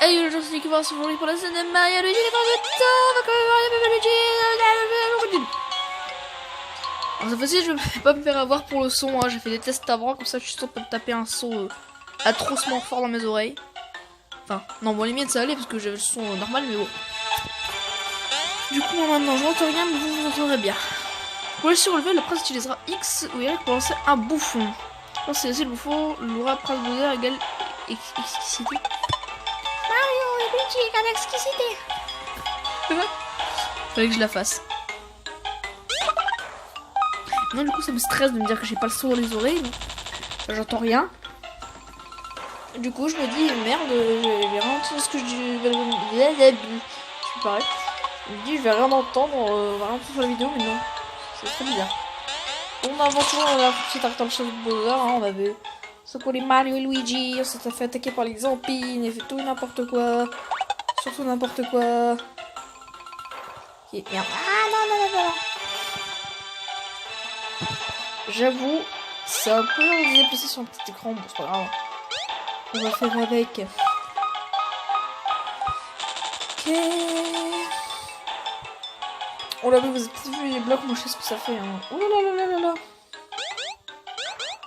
Hey, je suis Nicolas, c'est pour la scène de Mario Luigi, alors cette fois-ci, je vais pas me faire avoir pour le son, hein. J'ai fait des tests avant, comme ça je suis sûr de pas me taper un son atrocement fort dans mes oreilles. Enfin, non, bon, limite ça allait parce que j'avais le son normal, mais bon. Du coup, maintenant, je n'entends rien, mais vous entendrez bien. Pour le surlever, le prince utilisera X ou Y pour lancer un bouffon. Quand c'est aussi le bouffon, l'aura prince Bowser égale exquisité. Mario et Luigi égale exquisité. Fallait que je la fasse. Non, du coup, ça me stresse de me dire que j'ai pas le son dans les oreilles. J'entends rien. Du coup, je me dis, merde, je vais rien entendre ce que je dis. Je suis pareil. Je me dis, je vais rien entendre, on va rien entendre sur la vidéo, mais non. C'est très bizarre. On a avant tout, on a la petite attention de Bowser, hein, on avait secoué les Mario et Luigi, on s'était fait attaquer par les Zampines, et fait tout et n'importe quoi. Surtout n'importe quoi. Et merde. Ah non, non, non, non. J'avoue, c'est un peu de déplacer sur un petit écran, bon, c'est pas grave. On va faire avec. Ok. Oh là, vous avez peut-être vu les blocs, moi je sais ce que ça fait. Hein. Oh là là là là là.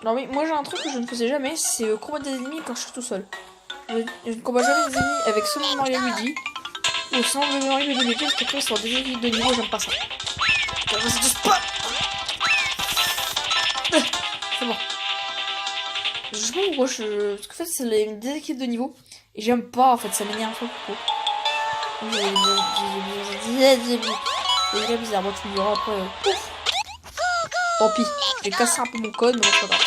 Non mais moi j'ai un truc que je ne faisais jamais, c'est combattre des ennemis quand je suis tout seul. Je ne combats jamais des ennemis avec seulement Mario Luigi. Ou sans Mario et Luigi, parce qu'après ils sont des ennemis de niveau, j'aime pas ça. C'est juste pas. C'est bon. Je sais pas pourquoi je. Parce qu'en fait, c'est des équipes de niveau. Et j'aime pas, en fait, ça m'énerve un peu. C'est déjà bizarre. Moi, tu me diras après. Pouf. Tant pis. J'ai cassé un peu mon code, mais bon, c'est pas grave.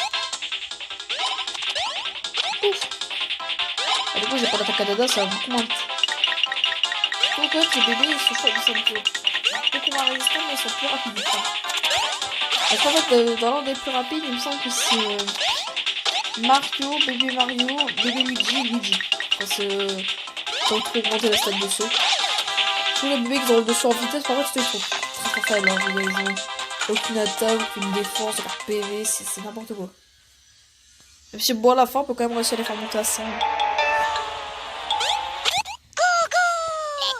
Pouf. Et du coup, j'ai pas d'attaque à dada, ça va beaucoup moins vite. Donc, les bébés, ils sont chauds, ils sont beaucoup moins résistants, mais ils sont plus rapides. Parce qu'en fait, dans l'ordre des plus rapides, il me semble que c'est. Mario, bébé Luigi, Luigi. Enfin, c'est quand trop augmenter la stade de saut. Tous les bébés qui ont le dessus en vitesse, par contre, c'était trop. C'est très faible, hein. Ils ont aucune attaque, aucune défense, aucun PV, c'est n'importe quoi. Même si bon, à la fin, on peut quand même réussir à les faire monter à 100.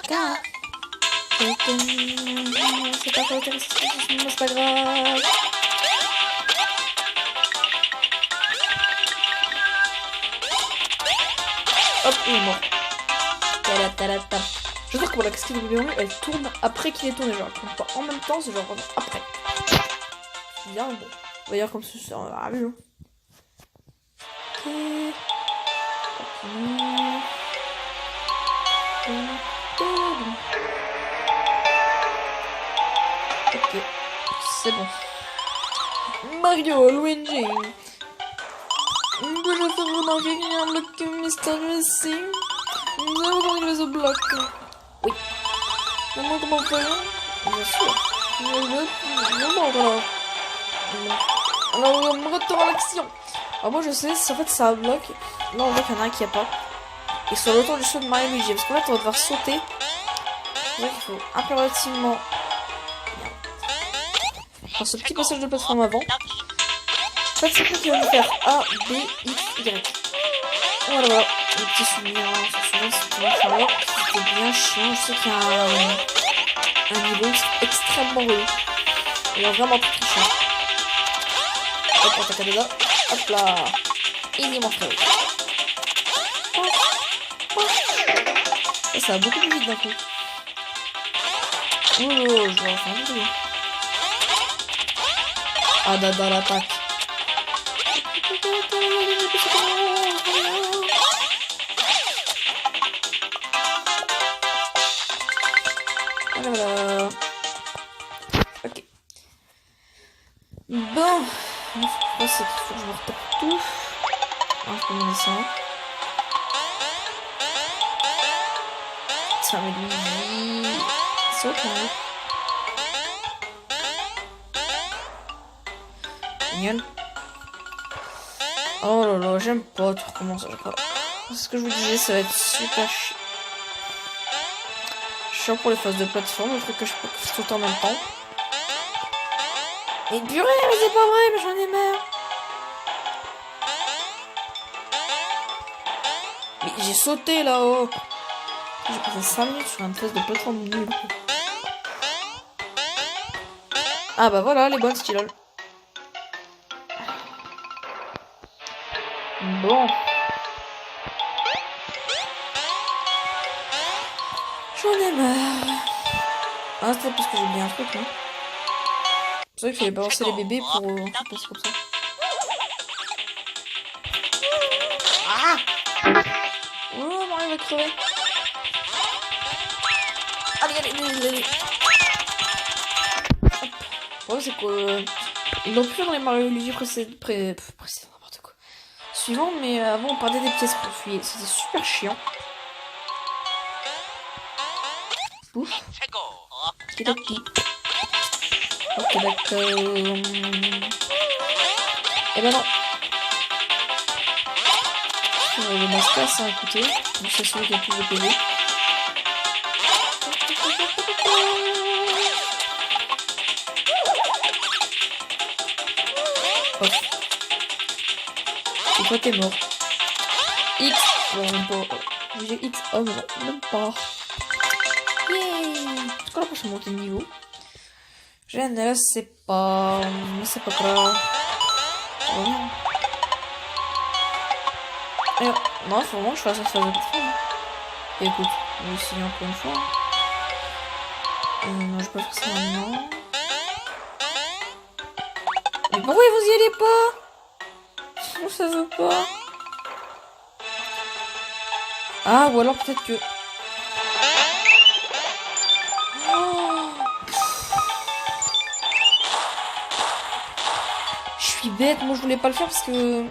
C'est pas grave, c'est pas grave. Hop, il est mort. Je veux dire que la cascade de bébé elle tourne après qu'il est tourné, genre elle tourne pas en même temps, c'est genre vraiment après. C'est bien, bon. On va dire comme ça, c'est un vu. Ok, c'est bon. Mario, Luigi. Peux-je faire remarquer qu'il y a un bloc mystérieux ici? Nous allons régler ce bloc. Oui. Comment faire? Bien sûr. Alors, on retourne à l'action. Alors, moi, je sais, en fait, c'est un bloc. Là, on voit qu'il y en a un qui n'y a pas. Et sur le tour du saut de Mario Luigi. Parce qu'en fait, on va devoir sauter. C'est vrai qu'il faut impérativement faire ce petit passage de plateforme avant. En fait, c'est ça qui va nous faire A, B, X, Y. Voilà, voilà. Les petits souvenirs, c'était bien chiant. Je sais qu'il y a un niveau extrêmement relou. Il est vraiment très chiant. Hop, on attaque déjà. Hop là. Il est montré. Ça va beaucoup plus vite d'un coup. Oh, je vais en faire un peu. Ah, dans l'attaque. Voilà. Ok. Bon. C'est qu'il faut que je me retape tout. Ah, je peux me laisser ça. Ça me dit. C'est ok. Génial. Oh là là, j'aime pas tout recommencer. C'est ce que je vous disais, ça va être super chiant pour les phases de plateforme, le truc que je peux faire tout en même temps. Et purée, mais c'est pas vrai, mais j'en ai marre. Mais j'ai sauté là-haut. J'ai passé 5 minutes sur un test de plateforme nul. Ah bah voilà, les bonnes styloles. Bon. J'en ai marre. Ah, c'est parce que j'ai oublié un truc, non? C'est vrai qu'il fallait balancer les bébés pour passer comme ça. Ah! Oh, Mario va crever. Allez. Hop. Le problème, c'est que ils l'ont pu dans les Mario Luigi précédents, n'importe quoi. Suivant, mais avant, on perdait des pièces pour fuir. C'était super chiant. Ouf. Ok, d'accord. Eh ben non. Le masque, ça a coûté. Donc c'est celui qui a plus de PV. Hop. Et toi t'es mort. X. Non, même pas. J'ai X. Oh non, même pas. Yeah. C'est quoi la prochaine montée de niveau? Je ne sais pas. Mais c'est pas grave. Oh non. Alors, non, faut vraiment que je fasse ça de plateforme. Et écoute, on va essayer encore une fois. Non, je peux faire ça maintenant. Mais pourquoi vous y allez pas? Sinon ça veut pas. Ah, ou alors peut-être que... Oh, je suis bête, moi je voulais pas le faire parce que...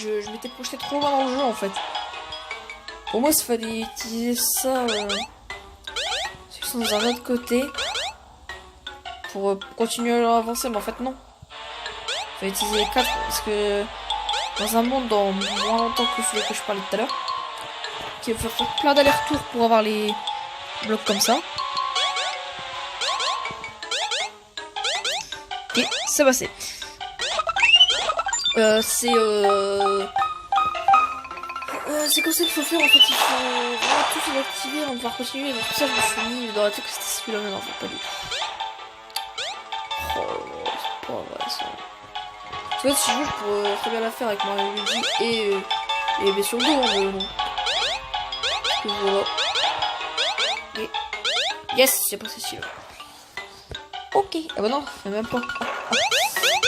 Je m'étais projeté trop loin dans le jeu en fait. Pour moi, il fallait utiliser ça dans un autre côté pour continuer à avancer, mais en fait, non. Il fallait utiliser les 4 parce que dans un monde dans moins longtemps que celui que je parlais tout à l'heure, qui va faire plein d'allers-retours pour avoir les blocs comme ça. Et c'est passé. C'est comme ça qu'il faut faire en fait, il faut vraiment tout désactiver avant de pouvoir continuer. Donc pour ça je me suis mis dans la tête que c'était celui-là, mais non, pas du tout. Oh là, c'est pas vrai ça. Tu vois, si je veux, je pourrais très bien la faire avec Mario Luigi et bien sur le dos, hein, mais non. Et voilà. Et... Yes, j'ai passé celui-là. Ok. Ah bah non, même pas.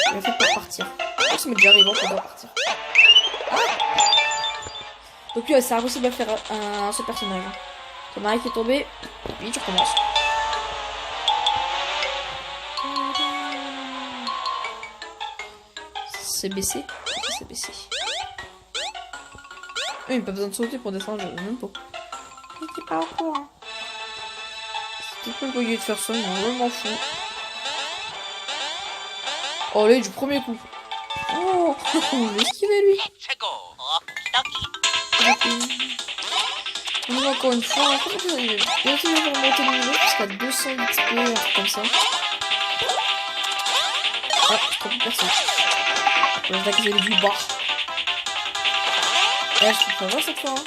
Il m'a fait pas partir. Oh, ça m'est déjà arrivé, on peut pas partir. Ah. Donc lui, c'est impossible de faire ce personnage. Ton mari qui est tombé, et puis tu recommences. C'est baissé. C'est baissé. Oui, pas besoin de sauter pour descendre, je même pas. Il était pas au courant. C'était pas le voyait de faire ça, mais je m'en fous. Oh, allez, du premier coup. Oh, je l'ai esquivé lui. On va encore une fois. En fait, il est bientôt monter le niveau jusqu'à 200 XP, un truc comme ça. Ah, je crois plus personne. Je vais attaquer le du bas. Là, je peux pas voir cette fois. Hein.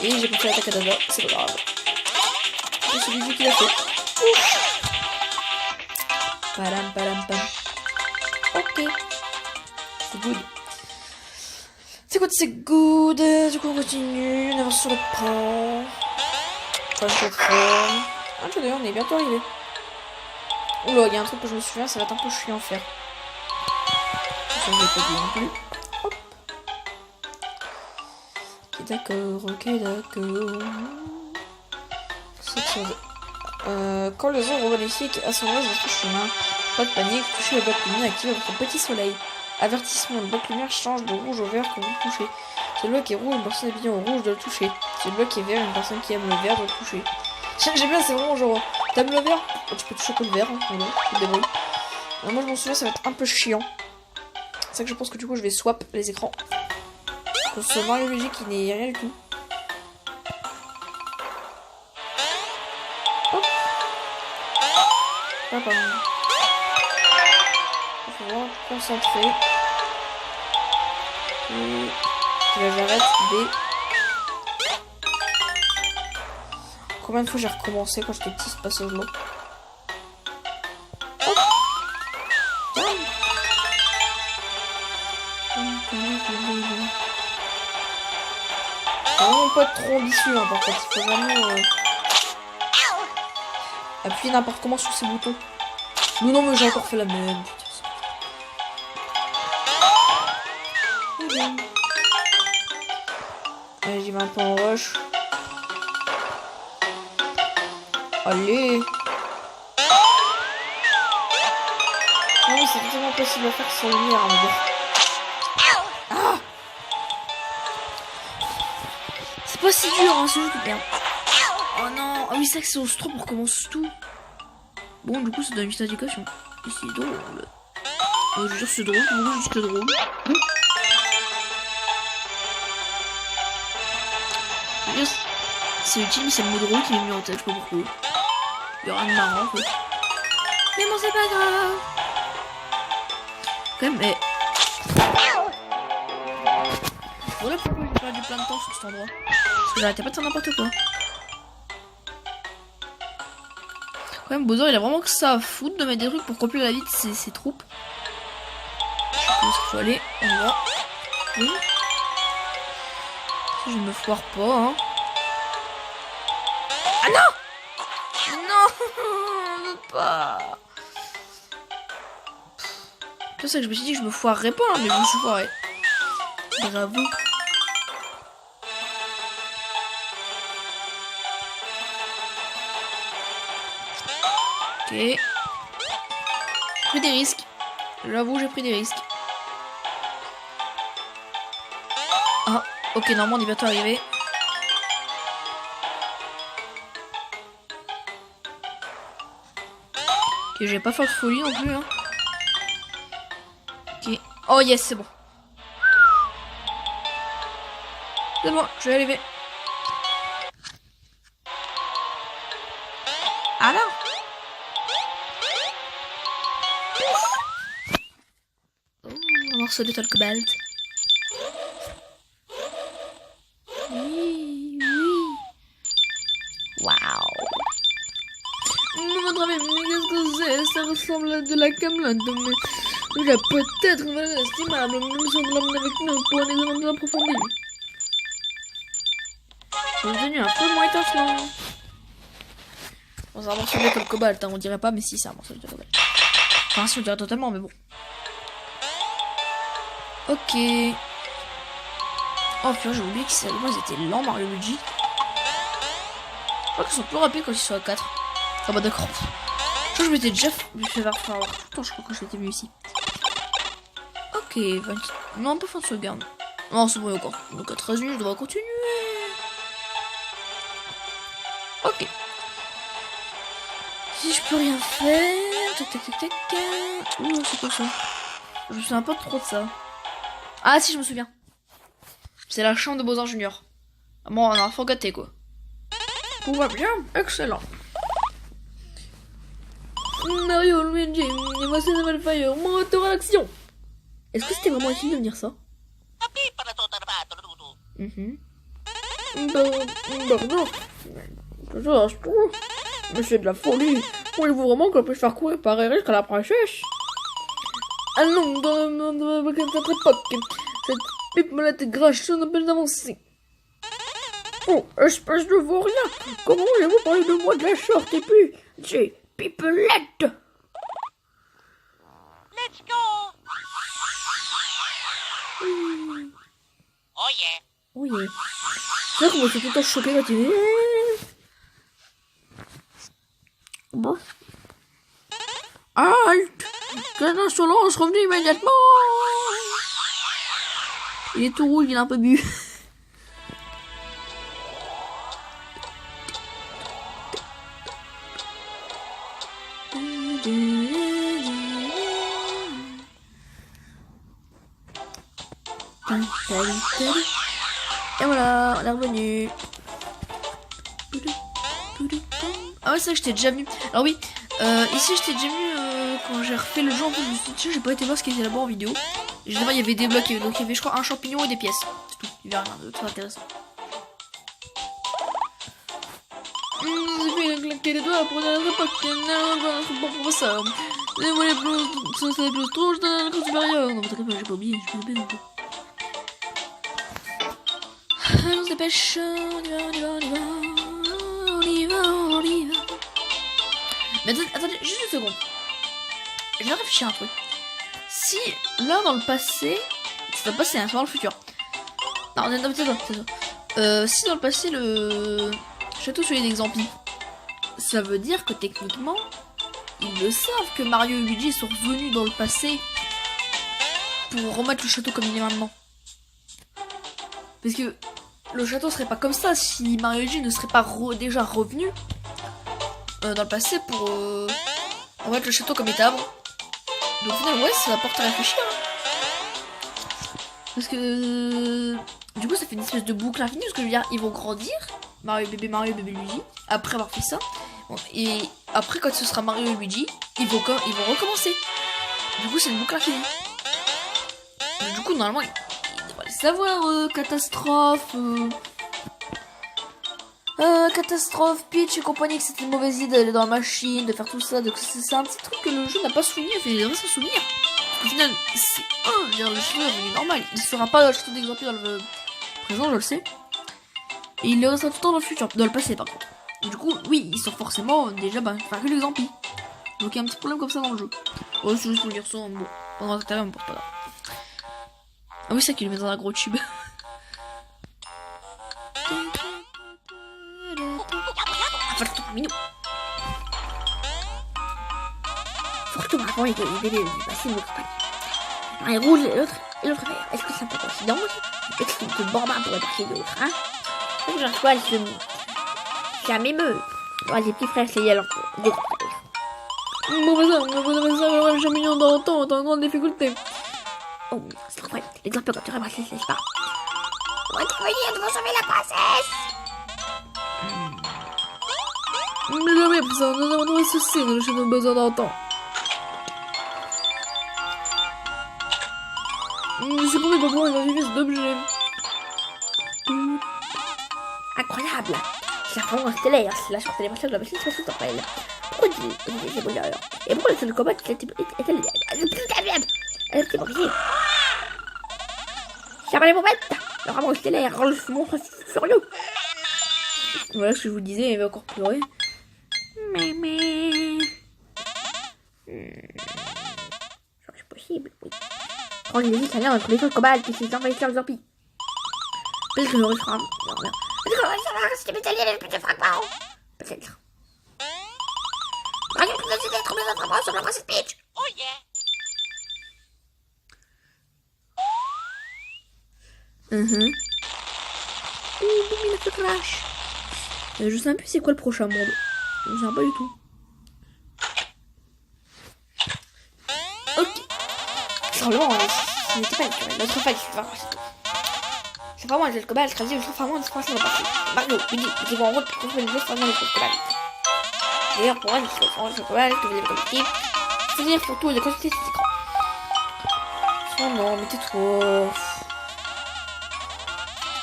Et j'ai pas fait l'attaque à Dada, c'est pas grave. C'est celui qui l'a fait. Ouf. Padam, padam, pam. Ok. C'est good. C'est good. Du coup, on continue. On avance sur le pont. Comme cette fois. Ah, d'ailleurs, on est bientôt arrivé. Oula, il y a un truc que je me souviens, ça va être un peu chiant à faire. Ça, je l'ai pas dit non plus. Hop. Ok, d'accord. Ok, d'accord. Quand le zéro maléfique a son reste dans son chemin, pas de panique, touchez le bloc lumière et activez votre petit soleil. Avertissement, le bloc lumière change de rouge au vert quand vous touchez. Si le bloc est rouge, une personne habillée en rouge doit le toucher. Si le bloc est vert, une personne qui aime le vert doit le toucher. J'aime bien, c'est vraiment genre, t'aimes le vert? Tu peux toucher que le vert, hein, voilà, tu te débrouilles. Moi je m'en souviens, ça va être un peu chiant. C'est ça que je pense que du coup je vais swap les écrans. Pour ce Mario Luigi qui n'est rien du tout. Hop. Ah, pardon. Il faut vraiment concentrer. Et... Puis là j'arrête. B. Combien de fois j'ai recommencé quand j'étais petit ce passage-là? Vraiment pas être trop ambitieux hein, par contre, il faut vraiment appuyer n'importe comment sur ces boutons. Non mais j'ai encore fait la même. Allez, j'y vais un peu en rush. Allez. Ah oui, c'est totalement possible à faire sans lumière, on va dire. Ah, c'est pas si dur, hein, c'est juste de merde. Oh non, ah oui, c'est vrai que c'est au stro pour commencer tout. Bon, du coup, ça donne une petite indication. Et c'est drôle. Je veux dire, c'est drôle, c'est juste drôle. Yes. C'est utile, mais c'est le mot drôle qui m'est mis en tête, je sais pas pourquoi. Il y aura rien de marrant, quoi. Mais bon, c'est pas grave. Quand même, mais. Voilà pourquoi j'ai perdu plein de temps sur cet endroit. Parce que j'arrêtais pas de faire n'importe quoi. Quand même, Bowser, il a vraiment que ça à foutre de mettre des trucs pour compliquer la vie de ses troupes. Je sais où il faut aller. On y va. Oui. Je me foire pas, hein. Ah non! Non! Ne pas! C'est ça que je me suis dit que je me foirerais pas, hein, mais je me suis foiré. Bravo. Ok. J'ai pris des risques. J'avoue, j'ai pris des risques. Ah, ok, normalement on est bientôt arrivé. Ok, j'ai pas fait de folie non plus, hein. Ok. Oh yes, c'est bon. C'est bon, je vais arriver. Ah là! Oh, un morceau de cobalt. Oui, oui. Waouh! Votre ami, mais qu'est-ce que c'est? Ça ressemble à de la camelote, mais il a peut-être une valeur estimable. Nous sommes l'homme avec nous pour un examen plus approfondi. C'est devenu un peu moins étincelant. Bon, c'est un morceau de cobalt, hein, on dirait pas, mais si, c'est un morceau de cobalt. Enfin, si, on dirait totalement, mais bon. Ok. Oh, putain, j'ai oublié qu'ils étaient lents, Mario Luigi. Je crois qu'ils sont plus rapides quand ils sont à 4. Ah bah d'accord. Je crois que je m'étais déjà fait voir tout le temps, je crois que j'étais venu ici. Ok, 20... non, pas fin de sauvegarde. Non, c'est bon, il y a encore. Donc à 13 minutes, on va continuer. Ok. Si je peux rien faire... Tac, tac, tac, tac. Ouh, c'est quoi ça? Je me souviens pas trop de ça. Ah si, je me souviens. C'est la chambre de Bowser Junior. Bon, on a un gâté, quoi. Tout va bien, excellent. Mario, Luigi, et voici une nouvelle fire, moteur à l'action. Est-ce que c'était vraiment utile de venir ça? Pardon. Mais c'est de la folie. Voulez-vous vraiment qu'on puisse faire courir pareil risque à la princesse? Allons, dans cette époque, cette pipe molette grasse n'a pas avancé. Oh, espèce de vaurien, comment voulez-vous parler de moi de la sorte? Et puis, j'ai Pipelette. Let's go. Oh yeah. Oh yeah. C'est vrai qu'on s'est tout le temps choqué quand il est... Bon. Halte. Quelle insolence, revenez immédiatement. Il est tout rouge, il a un peu bu. Et voilà, on est revenu. Ah ouais, c'est vrai que j'étais déjà venu. Alors oui, ici j'étais déjà venu quand j'ai refait le jeu en plus. J'ai pas été voir ce qu'il y avait là-bas en vidéo. Généralement il y avait des blocs, donc il y avait je crois un champignon et des pièces. C'est tout. Il verra rien de très intéressant. J'ai fait claquer les doigts pour dire pas que bon professeur. Les volets plus trop, je donne la classe supérieure. Non, mais t'inquiète pas, j'ai pas oublié, je me dépêche un peu. Allez, on se dépêche, on y va, on y va, on y va. On y va, on y va. Mais attendez, juste une seconde. Je vais réfléchir à un truc. Si, là, dans le passé... C'est dans le passé, hein, c'est dans le futur. Non, c'est ça. Si dans le passé, le château sur l'île d'Exampi, ça veut dire que techniquement, ils le savent que Mario et Luigi sont revenus dans le passé pour remettre le château comme il est maintenant. Parce que le château serait pas comme ça si Mario et Luigi ne seraient pas déjà revenus dans le passé pour remettre le château comme il était avant. Donc au final, ouais, ça porte à réfléchir. Hein. Parce que du coup, ça fait une espèce de boucle infinie. Parce que je veux dire, ils vont grandir, Mario, bébé Luigi, après avoir fait ça. Bon, et après, quand ce sera Mario et Luigi, ils vont recommencer. Du coup, c'est une boucle infinie. Du coup, normalement, ils devraient le savoir. Catastrophe. Catastrophe, Peach et compagnie, que c'était une mauvaise idée d'aller dans la machine, de faire tout ça. C'est un petit truc que le jeu n'a pas souligné. Enfin, il devrait s'en souvenir. Au final, c'est le château est revenu normal. Il ne sera pas dans le château d'Exampi dans le présent, je le sais. Et il le restera tout le temps dans le futur, dans le passé par contre. Du coup, oui, il sort forcément déjà faire que l'Exampi. Donc il y a un petit problème comme ça dans le jeu. Oh, c'est juste pour dire ça, bon, pendant que t'avais, on porte pas là. Ah oui, c'est ça qu'il le met dans un gros tube. Minou. Surtout avant les bébés du passé de notre compagnie. Un rouge et l'autre vert. Est-ce que c'est un peu coïncidence? Est-ce que le bambin pourrait partir de l'autre, hein? C'est que j'en sois, ça m'émeut. Ouais, les petits frères, c'est alors des frères. Mon voisin, j'ai mis dans le temps, en grande difficulté. Oh, c'est incroyable. Les grands peu capturés par les n'est-ce pas? Retrouvez devant sauver la princesse! Mais jamais, ça, nous avons trouvé ceci, nous avons besoin d'un temps. C'est pour comment il va vivre cet objet. Incroyable! C'est la forme stellaire, c'est la sorte des machines de la machine spatiale temporelle. Pourquoi dit c'est bon alors? Et pourquoi le seul combat est-elle brisée? Fermez les bombettes! Le rameau stellaire rend le monstre furieux! Voilà ce que je vous disais, il va encore pleurer. Mais... C'est possible, oui. Quand il existe un lien entre les choses cobalt et ses envahisseurs zombies. Peut-être que le réussira. Non, merde. Peut-être que le réussira si les métalliers et plus de fragments. Peut-être. Mario, vous avez trouvé notre bras sur la princesse Peach. Oh yeah. Il a fait crash. Je sais plus c'est quoi le prochain monde. Je sais pas du tout. Ok. Simplement, ce n'était pas naturel. Notre faille, c'est vraiment un jeu de cobalt, je crois vraiment une situation de partie. Mario, Luigi, ils vont en route pour trouver les jeux vraiment les jeux de cobalt. D'ailleurs, pour moi, c'est vraiment le jeu de cobalt que vous avez collecté. Je veux dire, surtout, de consulter cet écran. Oh non, mais t'es trop...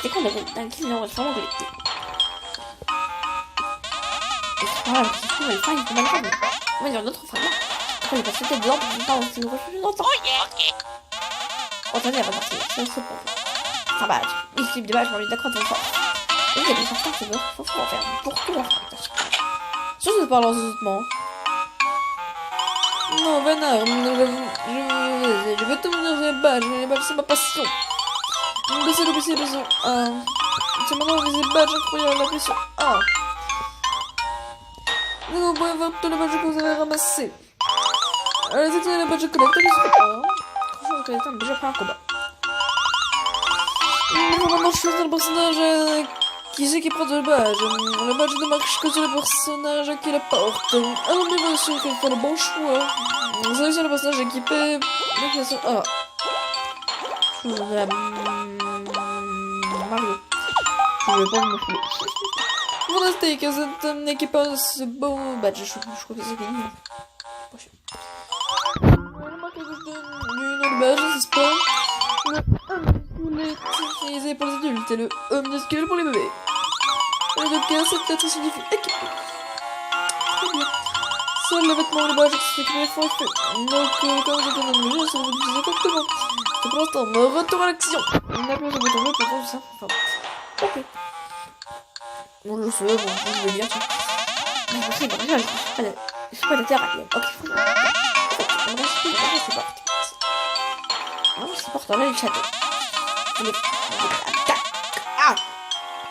C'est quand d'un qui on va vraiment collecter. Et c'est pas grave, c'est sûr, les fins, ils sont mal faits. On va dire d'autres fragments. Après, il va sauter dedans pour ne pas aussi le refuser longtemps. Oh yeah. Oh, attendez, elle va partir. C'est pour vous. Enfin, bah, ici, des badges, j'ai envie d'accroître ton fort. Et il y a des certains qui veulent faut en faire. Pour tout en faire. Ça, c'est pas lentement. Non, Vénard, je veux t'ouvrir les badges, c'est ma passion. Baissez le pression. C'est maintenant les badges incroyables, la pression. Vous pouvez voir tous les badges que vous avez ramassés. Allez, c'est les badges collecteurs. Franchement, les collecteurs ont déjà fait un combat. On va maintenant choisir le personnage qui c'est qui prend le badge. Le badge ne marche que sur le personnage qui le porte. Alors, bien sûr qu'il faut le bon choix. Vous avez sur le personnage équipé. Mario. Je vais pas me fouler. Fantastique, cet équipage, c'est beau badge. Je crois que c'est fini. Une autre badge, c'est pas. personnalisé pour les adultes et le minuscule pour les bébés. Et le cas, cette lettre signifie équipé. Très bien. Seuls les vêtements et les badges sont équipés font effet. Donc, comme je t'ai demandé, ça va vous utiliser correctement. Et pour l'instant, retour à l'action. On appuie sur le bouton bleu pour faire ça. Enfin, ok. Bon, je sais, bon, je vais lire ça. Mais bon, c'est bon, allez, je suis pas la terre alien. Ok, faut... On va se faire, c'est parti. Ah, c'est parti, on a le château. Ah!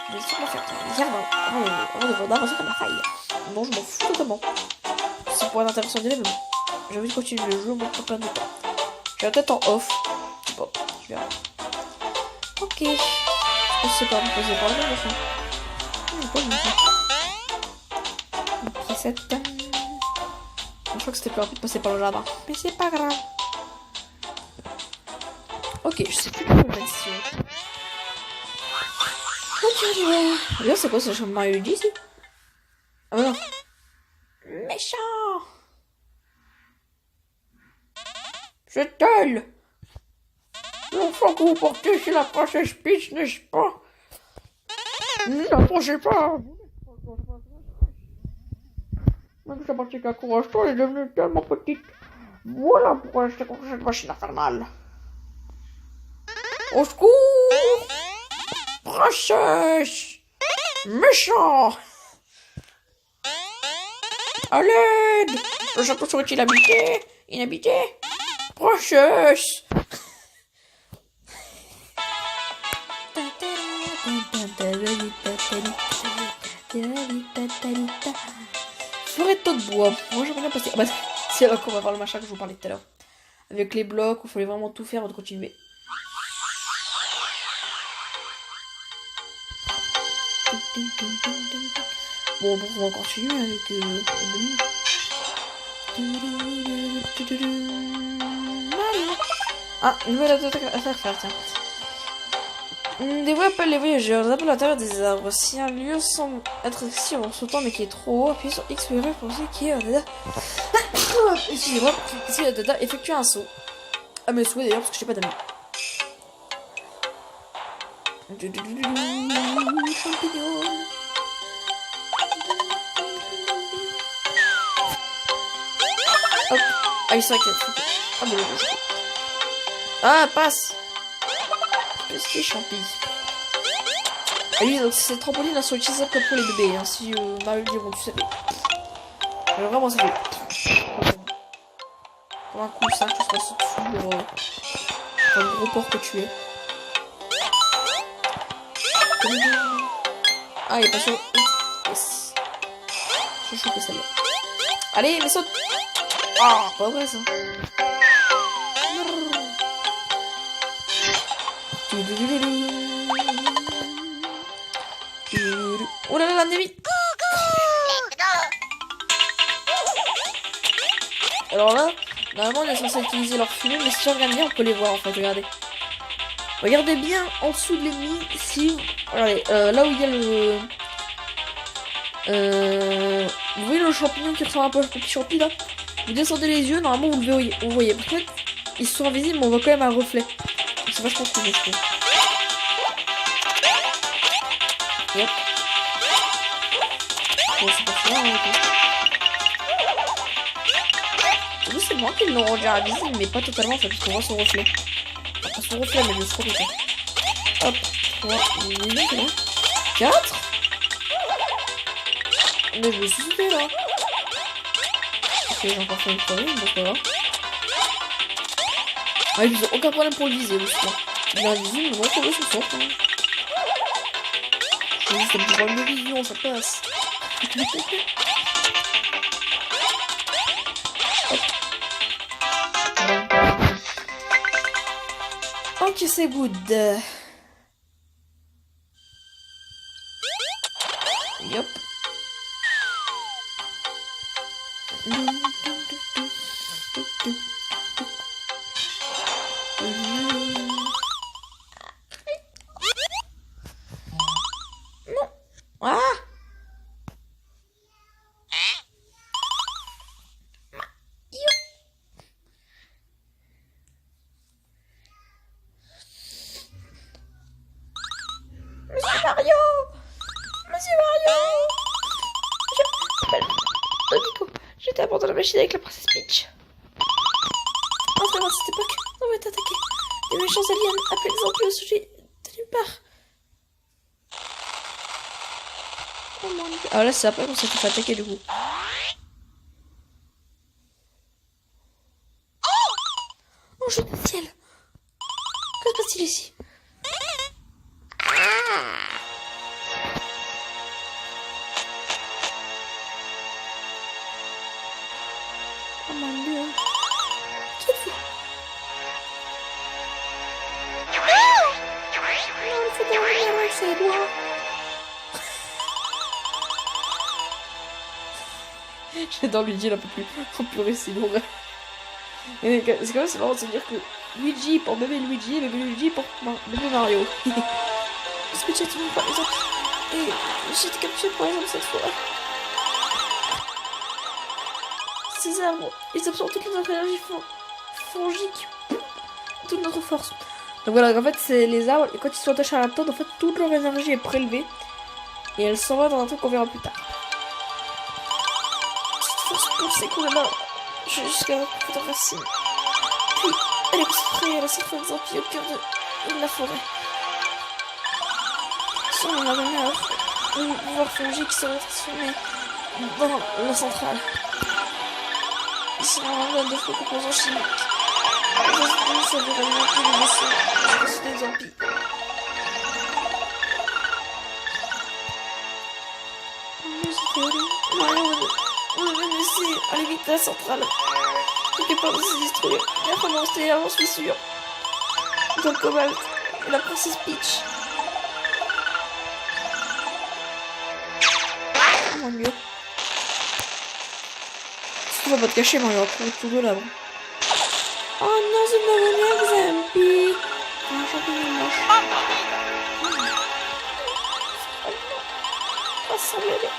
Je vais sûrement faire un jardin avant d'avancer comme la faille. Non, je m'en fous totalement. C'est pour être intéressant d'y aller, mais bon. J'ai envie de continuer le jeu, moi, pour plein de temps. Je vais peut-être en off. Je sais pas, je verrai. Ok. Je sais pas, me poser par là, enfin. Pas bon, ça. Ok, cette... Je crois que c'était plus rapide de passer par le jardin. Mais c'est pas grave. Ok, je sais plus comment on va ici. Ok, ouais. Regarde, c'est quoi ce champ de Mario Luigi ici? Ah bah non. Méchant! Je t'aime! L'enfant que vous portez, c'est la princesse Peach, n'est-ce pas? N'approchez pas! Même sa partie qu'à courage-toi, elle est devenue tellement petite. Voilà pourquoi elle s'est contre cette machine infernale. Au secours! Princesse! Méchant! À l'aide! Le château serait-il habité? Inhabité? Princesse! Forêt de taux de bois. Moi j'aimerais bien passer. Ah bah, c'est là qu'on va voir le machin que je vous parlais tout à l'heure. Avec les blocs, où il fallait vraiment tout faire avant de continuer. Bon, on va continuer avec Ah, une nouvelle attaque à faire, tiens. Des voix appellent les voyageurs, ils appellent à l'intérieur des arbres. Si un lieu semble être accessible en sautant mais qui est trop haut, appuyez sur X ou Y pour ce qui est excusez-moi, si la data effectue un saut. Ah, mais souhait d'ailleurs, parce que je sais pas d'amis. Champignon. Hop. Ah, il s'inquiète. Ah, bon, ah, passe. Petit champi. Ah oui, donc ces trampolines elles sont utilisables comme pour les bébés, hein, si Mario le diront, tu savais. Alors vraiment, ça fait. Comme un coup, ça, tu seras dessus pour le gros porc que tu es. Ah, il est pas sur. Yes. Je suis choqué celle-là. Allez, mais saute. Ah, pas vrai ça. Oh là là, l'ennemi. Alors là, normalement, on est censé utiliser leur fumée, mais si on regarde bien, on peut les voir en fait. Regardez. Regardez bien en dessous de l'ennemi. Si. Regardez, là où il y a le. Vous voyez le champignon qui ressemble un peu à un petit champi là? Vous descendez les yeux, normalement vous le voyez. Vous voyez. Peut-être ils sont invisibles, mais on voit quand même un reflet. C'est vachement cool, je trouve. Yep. Bon, c'est pas ça, hein, oui, c'est moi qui l'ont rendu invisible, mais pas totalement, en fait, parce qu'on voit son reflet. Enfin, son reflet, mais je suis trop content. Hop, 3, 4. Mais je me suis sauté là. Ok, j'ai encore fait une connerie, donc voilà. Ah, ils ont aucun problème pour le viser, aussi. Il est invisible, mais non, faut se sort. Hein. C'est juste un petit problème de vision, ça passe. Ok, c'est good. Yup. Non. Ah. la machine avec la princesse Peach. Enfin, à cette époque, on va être attaqué. Les méchants aliens appellent les zombies au sujet de nulle part. Oh mon dieu. Ah là, c'est après qu'on s'est fait attaquer du coup. Oh, je de ciel. Que se passe-t-il ici? Oh mon dieu. Qui êtes-vous? Non, il faut dormir avec ses doigts. J'adore Luigi, il a un peu plus. Oh purée, c'est long. C'est quand même marrant de se dire que Luigi pour bébé Luigi et bébé Luigi pour bébé Mario. Est-ce que tu as tué par exemple? Et j'ai été capturé par exemple cette fois. Ces arbres, ils absorbent toute notre énergie fongique, toute notre force. Donc voilà, en fait, c'est les arbres, et quand ils sont attachés à la tente, en fait, toute leur énergie est prélevée. Et elle s'en va dans un truc qu'on verra plus tard. Cette force pousse s'écoule là, jusqu'à la profondeur racine. Puis, elle est concentrée à la surface des Empires au cœur de la forêt. Sans la lumière, le pouvoir fongique serait transformé dans la centrale. C'est un envol de faux composants chimiques. Les esprits s'avèrent alimenter les vaisseaux jusqu'au des Empires. On devait laisser aller vite à la centrale. Quelque part de se détruire. Bien commencé, j'en suis sûr. Dans le cobalt et la princesse Peach. Oh mon dieu. Tu vas pas te cacher, Mario, après tout de là. Bon. Oh non, c'est pas mon Zampi. Un champignon moche. Oh, ça bébé.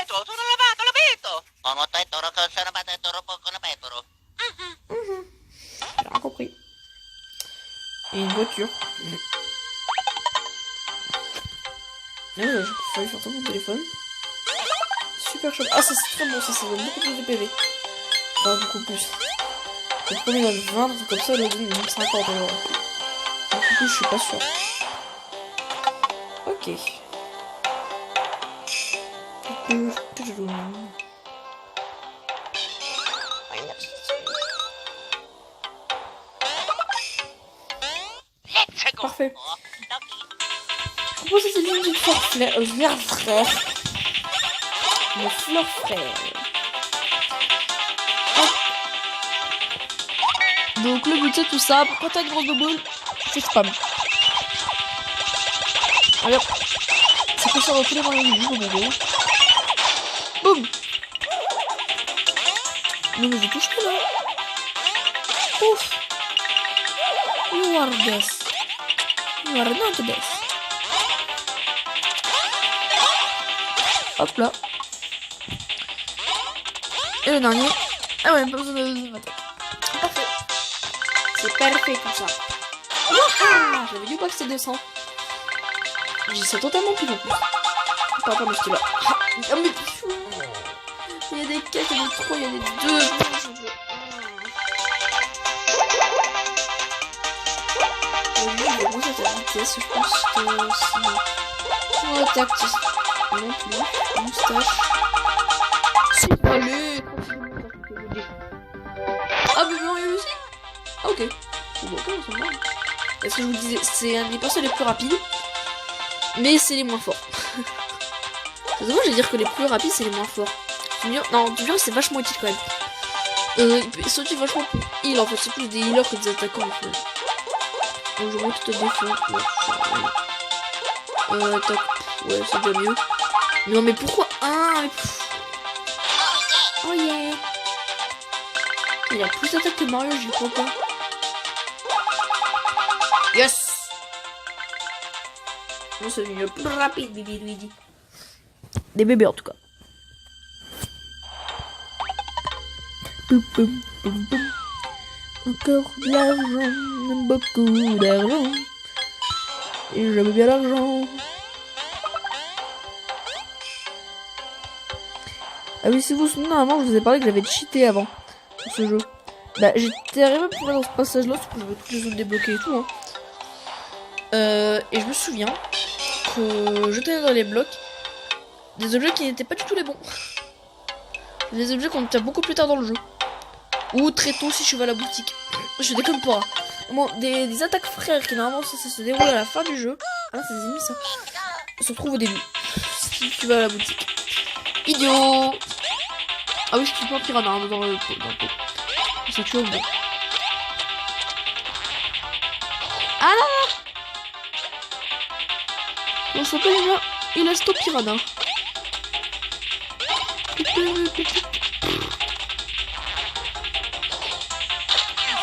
Tutto lavato, l'abito! Come tetto, sono battetto, con la petoro. J'ai rien compris. Et une voiture. Ah ouais, j'ai failli faire tomber mon téléphone. Super chaud. Ah, ça c'est très bon, ça donne beaucoup plus de PV. Enfin, beaucoup plus. Le premier donne 20, un truc comme ça, le deuxième donne 50 alors. Beaucoup plus, je suis pas sûr. Ok. Let's go! Parfait. Proposer cette ligne du vert frère. Le fleur frère. Hop. Donc le but c'est tout ça. Quand t'as une grande boule, c'est spam. Allez hop. C'est que ça va tous les moyens du jeu, bon. Boum. Non mais je touche pas là. Ouf. You are this. You are not this. Hop là. Et le dernier. Ah ouais, pas besoin de m'attaquer. Parfait. C'est parfait comme ça. Ah, j'avais dit pas que c'était 200. J'ai ça totalement plus en plus. Pas mais c'était là. Ah mais... Il y a des 4, il y a des 3, il y a des 2. Je vais monter ta vitesse, je pense que c'est... Oh, tactique. Non plus. Moustache. C'est pas le... Ah, mais Mario aussi. Ah, ok. Bon, ok, c'est bon. Parce que je vous disais, c'est un des persos les plus rapides. Mais c'est les moins forts. C'est dommage de dire que les plus rapides, c'est les moins forts. Non, du c'est vachement utile quand même. Il peut sauter vachement pour heal en fait. C'est plus des healers que des attaquants en fait. Donc je monte toute défense. Attaque. Ouais, c'est déjà mieux. Non, mais pourquoi mais... Oh yeah. Il a plus d'attaque que Mario, j'y crois pas. Yes. Non, c'est le plus rapide, bébé Luigi. Des bébés en tout cas. Boum, boum, boum, boum. Encore de l'argent, beaucoup d'argent. Et j'aime bien l'argent. Ah oui, si vous vous souvenez, normalement, je vous ai parlé que j'avais cheaté avant sur ce jeu. Bah, j'étais arrivé à pouvoir dans ce passage-là, parce que j'avais toutes les zones débloquées et tout. Hein. Et je me souviens que je tenais dans les blocs des objets qui n'étaient pas du tout les bons. Des objets qu'on obtient beaucoup plus tard dans le jeu. Ou très tôt si je vais à la boutique. Je déconne pas. Bon, des attaques frères qui normalement ça se déroule à la fin du jeu. Ah, c'est des ennemis ça. Se retrouve au début. Si tu vas à la boutique. Idiot. Ah oui, c'est un piranha hein, dans le pot. Ça tue au bout. Ah non non. On s'appelle déjà Elasto Piranha.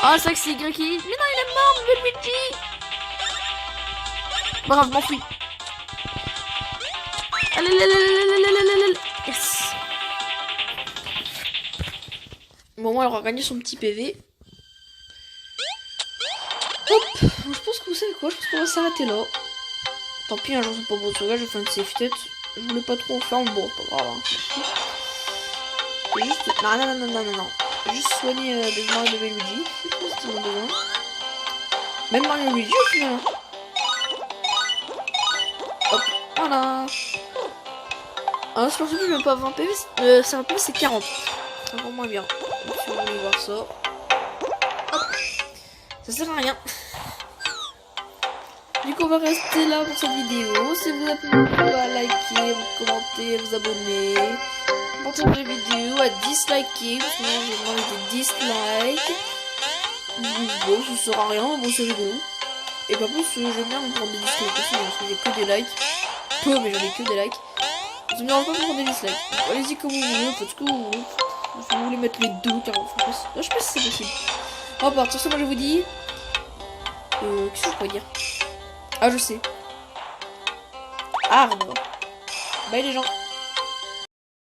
Ah, c'est vrai que c'est Y qui... Mais non, il est mort, Luigi. Bravo, m'enfuis. Allez. Yes. Bon, alors, on va gagner son petit PV. Hop. Je pense que vous savez quoi, je pense qu'on va s'arrêter là. Tant pis, un jour c'est pas beau sauvetage, je fais une safe tête. Je voulais pas trop en faire, mais bon, pas grave. Hein. Juste... Non. Juste soigner des Mario de Luigi. Je pense qu'ils en ont besoin. Même Mario Luigi au final. Hop, voilà. Alors, c'est pour ça que je n'ai pas 20 PV. C'est un peu, c'est 40. C'est encore moins bien. Donc, si vous voulez voir ça. Hop. Ça sert à rien. Du coup, on va rester là pour cette vidéo. Si vous avez plu, à liker, vous commenter, vous abonner. Pour la vidéo à disliker, parce que moi j'ai demandé des dislikes. Bon, ça sert à rien, bon c'est rigolo. Et par contre, j'aime bien me prendre des dislikes aussi, parce que j'ai que des likes. Peu, mais j'en ai que des likes. Ça me dérange pas de prendre des dislikes. Donc, allez-y comme vous voulez, faites ce que vous voulez. Si vous voulez mettre les deux, car enfin, je sais pas si c'est possible. On va partir, ça moi je vous dis. Qu'est-ce que je pourrais dire? Ah, je sais. Arbre. Bye les gens.